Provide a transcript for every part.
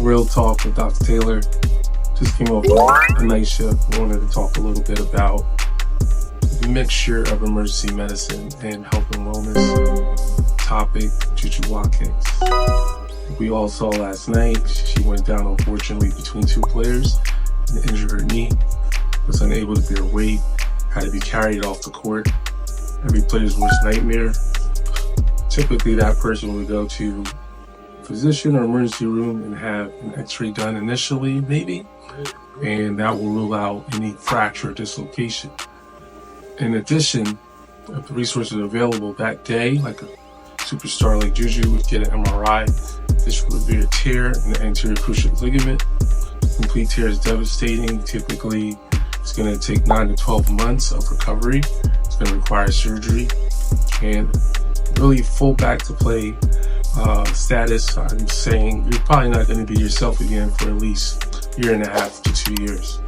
Real Talk with Dr. Taylor. Just came off a night shift. I wanted to talk a little bit about the mixture of emergency medicine and health and wellness topic, JuJu Watkins. We all saw last night, she went down unfortunately between two players and injured her knee, was unable to bear weight, had to be carried off the court. Every player's worst nightmare. Typically that person would go to physician or emergency room and have an x-ray done initially, maybe, and that will rule out any fracture or dislocation. In addition, if the resources are available that day, like a superstar like JuJu would get an MRI, this would be a tear in the anterior cruciate ligament. Complete tear is devastating. Typically, it's going to take 9 to 12 months of recovery. It's going to require surgery and really full back to play status. I'm saying you're probably not going to be yourself again for at least a year and a half to 2 years.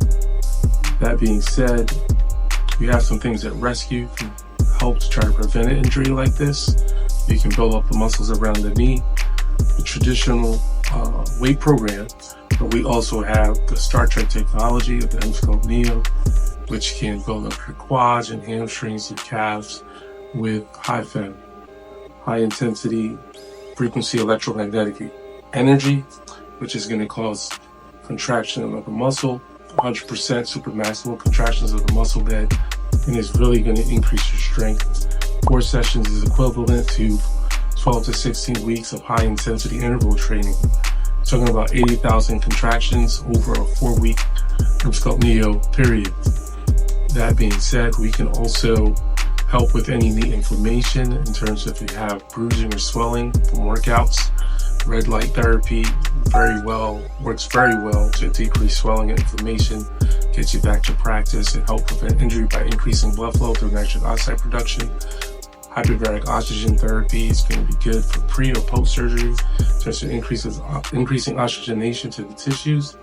That being said, we have some things that Rescu can help to try to prevent an injury like this. You can build up the muscles around the knee, the traditional weight program, but we also have the Star Trek technology of the Scope Neo, which can build up your quads and hamstrings, your calves with high phenom, high intensity frequency electromagnetic energy, which is going to cause contraction of the muscle, 100% supermaximal contractions of the muscle bed, and it's really going to increase your strength. 4 sessions is equivalent to 12 to 16 weeks of high intensity interval training. Talking about 80,000 contractions over a 4-week Scope Neo period. That being said, we can also help with any knee inflammation in terms of if you have bruising or swelling from workouts. Red light therapy works very well to decrease swelling and inflammation, get you back to practice, and help prevent injury by increasing blood flow through nitric oxide production. Hyperbaric oxygen therapy is going to be good for pre or post surgery, just increasing oxygenation to the tissues,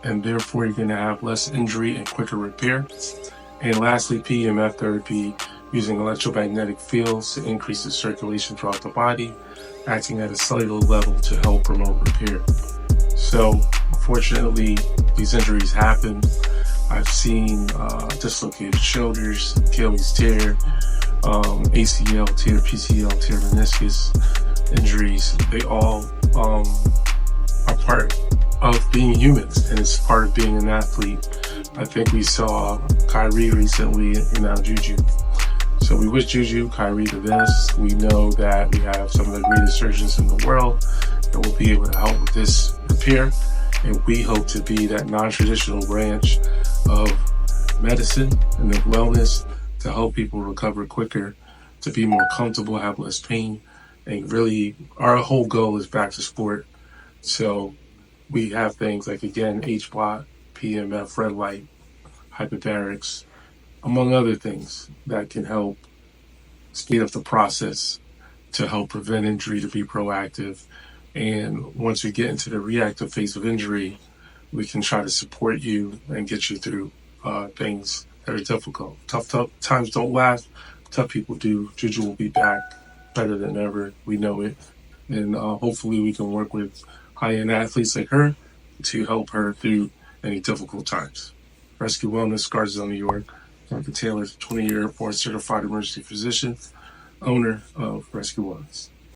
and therefore you're going to have less injury and quicker repair. And lastly, PEMF therapy, using electromagnetic fields to increase the circulation throughout the body, acting at a cellular level to help promote repair. So, unfortunately, these injuries happen. I've seen dislocated shoulders, Achilles tear, ACL tear, PCL tear, meniscus injuries. They all are part of being humans, and it's part of being an athlete. I think we saw Kyrie recently and now JuJu. So we wish JuJu, Kyrie the best. We know that we have some of the greatest surgeons in the world that will be able to help with this repair. And we hope to be that non-traditional branch of medicine and of wellness to help people recover quicker, to be more comfortable, have less pain. And really, our whole goal is back to sport. So we have things like, again, HBOT, PMF, red light, hyperbarics, among other things that can help speed up the process to help prevent injury, to be proactive. And once we get into the reactive phase of injury, we can try to support you and get you through things that are difficult. Tough times don't last. Tough people do. JuJu will be back better than ever. We know it. And hopefully we can work with high-end athletes like her to help her through any difficult times. Rescu Wellness, Scarsdale, New York. Dr. Taylor, 20-year board certified emergency physician, owner of Rescu Wellness.